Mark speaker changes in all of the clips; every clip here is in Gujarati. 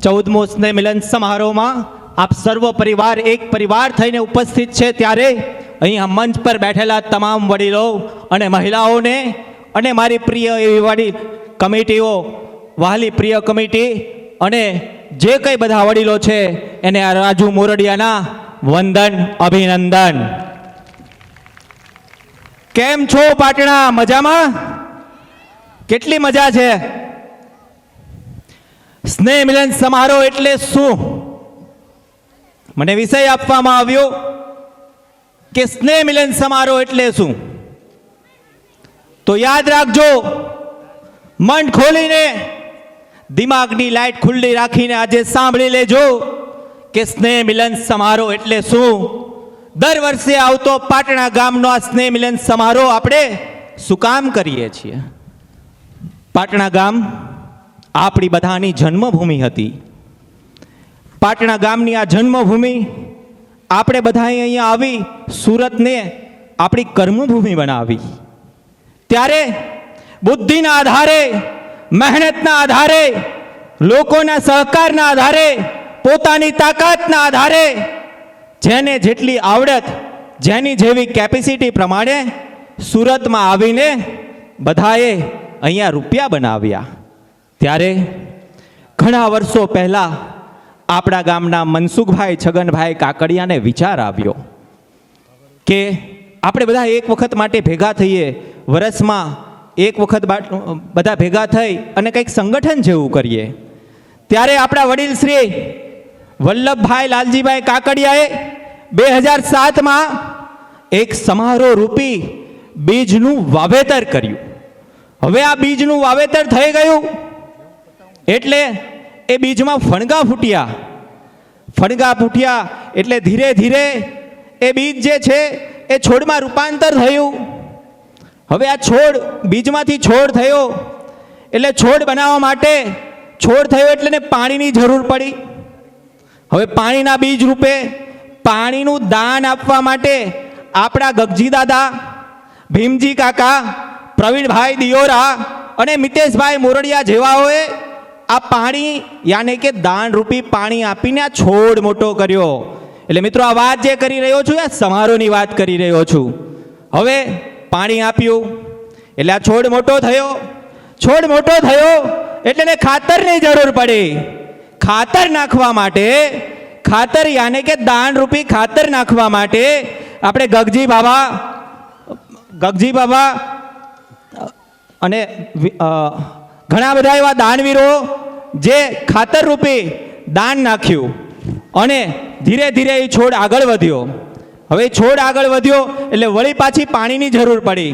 Speaker 1: 14મો સ્નેહ મિલન સમારોહમાં આપ સર્વ પરિવાર એક પરિવાર થઈને ઉપસ્થિત છે, ત્યારે અહીંયા મંચ પર બેઠેલા તમામ વડીલો અને મહિલાઓને અને મારી પ્રિય એવી વડીલ કમિટીઓ, વહાલી પ્રિય કમિટી અને જે કંઈ બધા વડીલો છે એને આ રાજુ મોરડિયાના વંદન, અભિનંદન. કેમ છો પાટણા? મજામાં? કેટલી મજા છે? સ્નેહ મિલન સમારોહ એટલે શું? મને વિષય આપવામાં આવ્યો કે સ્નેહ મિલન સમારોહ એટલે શું. તો યાદ રાખજો, મન ખોલીને દિમાગની લાઈટ ખુલ્લી રાખીને આજે સાંભળી લેજો કે સ્નેહ મિલન સમારોહ એટલે શું. દર વર્ષે આવતો પાટણા ગામનો આ સ્નેહ મિલન સમારોહ આપણે શું કામ કરીએ છીએ? પાટણા ગામ આપણી બધાની જન્મભૂમિ હતી. પાટણા ગામની આ જન્મભૂમિ આપણે બધા અહીંયા આવી સુરતને આપણી કર્મભૂમિ બનાવી. ત્યારે બુદ્ધિના આધારે, મહેનતના આધારે, લોકોના સહકારના આધારે, પોતાની તાકાતના આધારે જેને જેટલી આવડત, જેની જેવી કેપેસિટી પ્રમાણે સુરતમાં આવીને બધાએ અહીંયા રૂપિયા બનાવ્યા. ત્યારે ઘણા વર્ષો પહેલાં આપણા ગામના મનસુખભાઈ છગનભાઈ કાકડિયાને વિચાર આવ્યો કે આપણે બધા એક વખત માટે ભેગા થઈએ, વર્ષમાં એક વખત બધા ભેગા થઈ અને કંઈક સંગઠન જેવું કરીએ. ત્યારે આપણા વડીલ શ્રી વલ્લભભાઈ લાલજીભાઈ કાકડિયાએ 2007માં એક સમારોહ રૂપી બીજનું વાવેતર કર્યું. હવે આ બીજનું વાવેતર થઈ ગયું એટલે એ બીજમાં ફણગા ફૂટ્યા. ફણગા ફૂટ્યા એટલે ધીરે ધીરે એ બીજ જે છે એ છોડમાં રૂપાંતર થયું. હવે આ છોડ, બીજમાંથી છોડ થયો એટલે છોડ બનાવવા માટે, છોડ થયો એટલે એને પાણીની જરૂર પડી. હવે પાણીના બીજ રૂપે પાણીનું દાન આપવા માટે આપણા ગગજી દાદા, ભીમજી કાકા, પ્રવીણભાઈ દિયોરા અને મિતેશભાઈ મોરડિયા જેવાઓએ આ પાણી યાને કે દાન રૂપી પાણી આપીને આ છોડ મોટો કર્યો. એટલે મિત્રો આ વાત જે કરી રહ્યો છું, આ સમારોહની વાત કરી રહ્યો છું. હવે પાણી આપ્યું એટલે આ છોડ મોટો થયો. છોડ મોટો થયો એટલે એને ખાતરની જરૂર પડી. ખાતર નાખવા માટે, ખાતર યાને કે દાન રૂપી ખાતર નાખવા માટે આપણે ગગજી બાબા અને ઘણા બધા એવા દાનવીરો જે ખાતર રૂપી દાન નાખ્યું અને ધીરે ધીરે એ છોડ આગળ વધ્યો. હવે છોડ આગળ વધ્યો એટલે વળી પાછી પાણીની જરૂર પડી.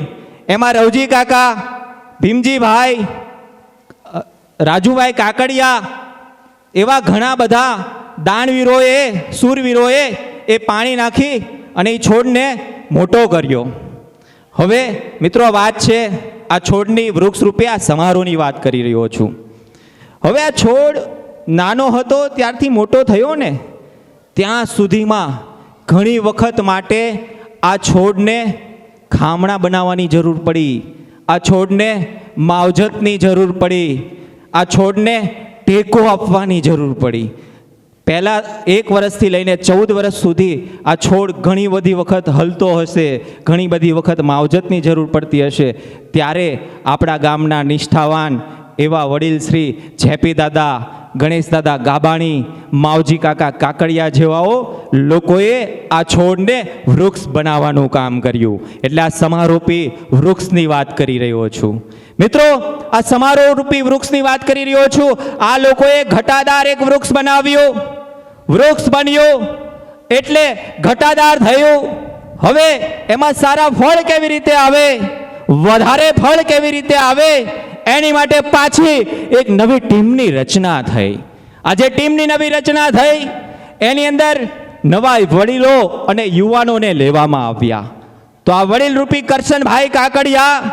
Speaker 1: એમાં રવજી કાકા, ભીમજીભાઈ, રાજુભાઈ કાકડિયા એવા ઘણા બધા દાનવીરોએ, શૂરવીરોએ એ પાણી નાખી અને એ છોડને મોટો કર્યો. હવે મિત્રો વાત છે આ છોડની, વૃક્ષ રૂપે આ સમારોહની વાત કરી રહ્યો છું. હવે આ છોડ નાનો હતો ત્યારથી મોટો થયો ને, ત્યાં સુધીમાં ઘણી વખત માટે આ છોડને ખામણા બનાવવાની જરૂર પડી. આ છોડને માવજતની જરૂર પડી. આ છોડને ટેકો આપવાની જરૂર પડી. પહેલાં 1 વર્ષથી લઈને 14 વર્ષ સુધી આ છોડ ઘણી બધી વખત હલતો હશે, ઘણી બધી વખત માવજતની જરૂર પડતી હશે. ત્યારે આપણા ગામના નિષ્ઠાવાન એવા વડીલ શ્રી જેપી દાદા, ગણેશ દાદા ગાબાણી, માવજી કાકા કાકડિયા જેવાઓ લોકોએ આ છોડને વૃક્ષ બનાવવાનું કામ કર્યું. એટલે આ સમારોપી વૃક્ષની વાત કરી રહ્યો છું. મિત્રો આ સમારોહ રૂપી વૃક્ષની વાત કરી રહ્યો છું. આ લોકોએ ઘટાદાર એક વૃક્ષ બનાવ્યું. વૃક્ષ બન્યું એટલે ઘટાદાર થયું. હવે એમાં સારા ફળ કેવી રીતે આવે, વધારે ફળ કેવી રીતે આવે, એની માટે પાછી એક નવી ટીમની રચના થઈ. આજે ટીમની નવી રચના થઈ એની અંદર નવા વડીલો અને યુવાનોને લેવામાં આવ્યા. તો આ વડીલ રૂપી કરશનભાઈ કાકડિયા,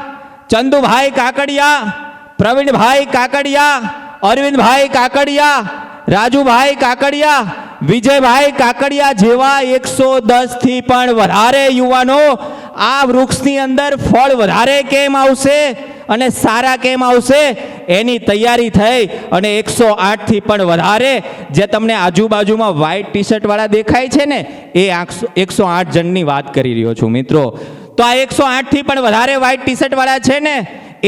Speaker 1: ચંદુભાઈ કાકડિયા, પ્રવીણભાઈ કાકડિયા, અરવિંદભાઈ કાકડિયા, રાજુભાઈ કાકડિયા, વિજયભાઈ કાકડિયા જેવા 110થી પણ વધારે યુવાનો આ વૃક્ષની અંદર ફળ વધારે કેમ આવશે અને સારા કેમ આવશે એની તૈયારી થઈ અને 108થી પણ વધારે જે તમને આજુબાજુમાં વ્હાઇટ ટી શર્ટવાળા દેખાય છે ને એ 108 જણની વાત કરી રહ્યો છું મિત્રો. તો આ 108થી પણ વધારે વ્હાઇટ ટી શર્ટવાળા છે ને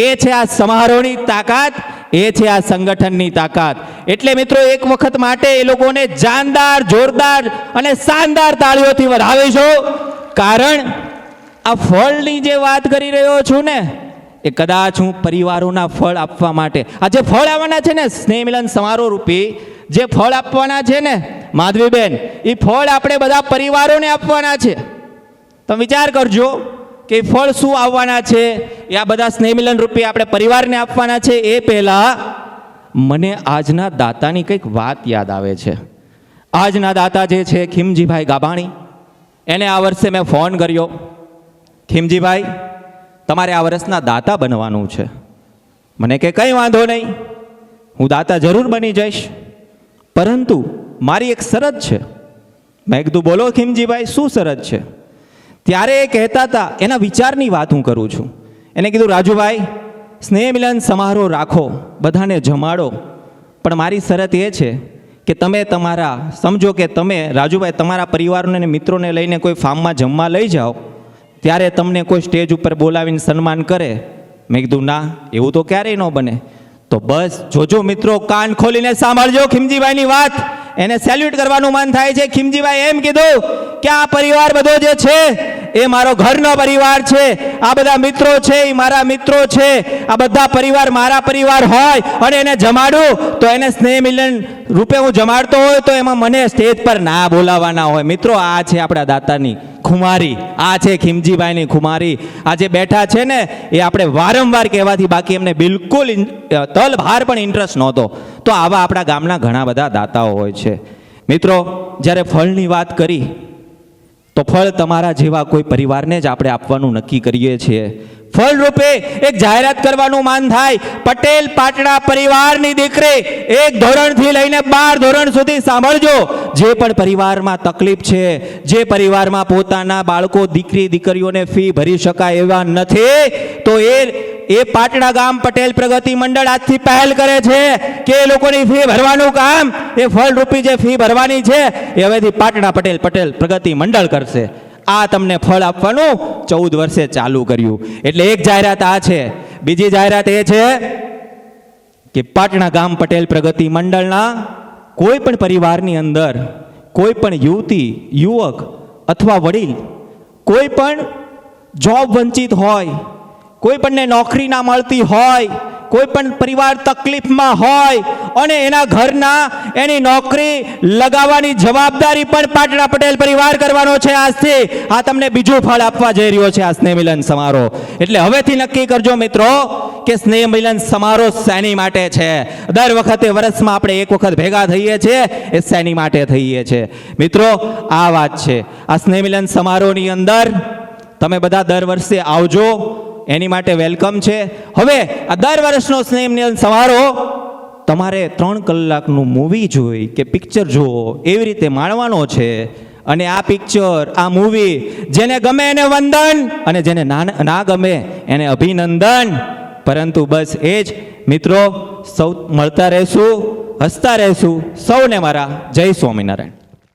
Speaker 1: એ છે આ સમારોહની તાકાત, એ છે આ સંગઠનની તાકાત. એટલે મિત્રો એક વખત માટે એ લોકોને જાનદાર, જોરદાર અને શાનદાર તાળીઓથી વધાવીશું. કારણ આ ફળની જે વાત કરી રહ્યો છું ને એ કદાચ હું પરિવારોના ફળ આપવા માટે આ જે ફળ આવવાના છે ને સ્નેહ મિલન સમારોહ રૂપી જે ફળ આપવાના છે ને માધવીબેન, એ ફળ આપણે બધા પરિવારોને આપવાના છે. તમે વિચાર કરજો કે ફળ શું આવવાના છે, એ આ બધા સ્નેહ મિલન રૂપી આપણે પરિવારને આપવાના છે. એ પહેલા મને આજના દાતાની કંઈક વાત યાદ આવે છે. આજના દાતા જે છે ખીમજીભાઈ ગાબાણી, એને આ વર્ષે મેં ફોન કર્યો, ખીમજીભાઈ તમારે આ વર્ષના દાતા બનવાનું છે. મને કે કંઈ વાંધો નહીં, હું દાતા જરૂર બની જઈશ, પરંતુ મારી એક શરત છે. મેં કીધું બોલો ખીમજીભાઈ શું શરત છે? ત્યારે એ કહેતા હતા, એના વિચારની વાત હું કરું છું. એને કીધું રાજુભાઈ સ્નેહ મિલન સમારોહ રાખો, બધાને જમાડો, પણ મારી શરત એ છે કે તમે તમારા સમજો કે તમે રાજુભાઈ તમારા પરિવારોને અને મિત્રોને લઈને કોઈ ફાર્મમાં જમવા લઈ જાઓ, ત્યારે તમને કોઈ સ્ટેજ ઉપર બોલાવીને સન્માન કરે. મેં કીધું ના, એવું તો ક્યારેય ન બને. તો બસ જોજો મિત્રો, કાન ખોલીને સાંભળજો ખીમજીભાઈની વાત. એને સેલ્યુટ કરવાનું મન થાય છે. ખીમજીભાઈ એમ કીધું કે આ પરિવાર બધો જે છે એ મારો ઘરનો પરિવાર છે, આ બધા મિત્રો છે એ મારા મિત્રો છે, આ બધા પરિવાર મારા પરિવાર હોય અને એને જમાડું તો એને સ્નેહ મિલન રૂપે હું જમાડતો હોય તો એમાં મને સ્ટેજ પર ના બોલાવવાના હોય. મિત્રો આ છે આપણા દાતાની ખુમારી, આ છે ખીમજીભાઈની ખુમારી. આ જે બેઠા છે ને એ આપણે વારંવાર કહેવાથી, બાકી એમને બિલકુલ તલભાર પણ ઇન્ટરેસ્ટ નહોતો. તો આવા આપણા ગામના ઘણા બધા દાતાઓ હોય છે. મિત્રો જ્યારે ફળની વાત કરી તો ફળ તમારા જેવા કોઈ પરિવારને જ આપણે આપવાનું નક્કી કરીએ છીએ. ફળ રૂપે એક જાહેરાત કરવાનું માન થાય. પટેલ પાટણા પરિવારની દીકરી 1 ધોરણથી લઈને 12 ધોરણ સુધી સાંભળજો, જે પણ પરિવારમાં તકલીફ છે, જે પરિવારમાં પોતાના બાળકો દીકરી દીકરીઓને ફી ભરી શકાય એવા નથી, તો એ પાટણા ગામ પટેલ પ્રગતિ મંડળ આજથી પહેલ કરે છે કે એ લોકોની ફી ભરવાનું કામ, એ ફળ રૂપી જે ફી ભરવાની છે એ હવેથી પાટણા પટેલ પ્રગતિ મંડળ કરશે. આ તમને ફળ આપવાનું 14 વર્ષે ચાલુ કર્યું. એટલે એક જાહેરાત આ છે. બીજી જાહેરાત એ છે કે પાટણા ગામ પટેલ પ્રગતિ મંડળના કોઈ પણ પરિવારની અંદર કોઈ પણ યુવતી, યુવક અથવા વડીલ કોઈ પણ જોબ વંચિત હોય, કોઈ પણને નોકરી ના મળતી હોય, કોઈ પણ પરિવાર તકલીફમાં હોય અને એના ઘરના એની નોકરી લગાવવાની જવાબદારી પણ પાટણા પટેલ પરિવાર કરવાનો છે આજથી. આ તમને બીજું ફળ આપવા જઈ રહ્યો છે આ સ્નેહ મિલન સમારોહ. એટલે હવેથી નક્કી કરજો મિત્રો કે સ્નેહ મિલન સમારોહ શેની માટે છે. દર વખતે વર્ષમાં આપણે એક વખત ભેગા થઈએ છીએ, એ શેની માટે થઈએ છીએ. મિત્રો આ વાત છે. આ સ્નેહ મિલન સમારોહની અંદર તમે બધા દર વર્ષે આવજો, એની માટે વેલકમ છે. હવે આ દર વર્ષનો સ્નેહ મિલન સમારોહ તમારે 3 કલાકનું મૂવી જોઈ કે પિક્ચર જુઓ એવી રીતે માણવાનો છે. અને આ પિક્ચર, આ મૂવી જેને ગમે એને વંદન અને જેને ના ગમે એને અભિનંદન. પરંતુ બસ એ જ મિત્રો, સૌ મળતા રહેશું, હસતા રહેશું. સૌને મારા જય સ્વામિનારાયણ.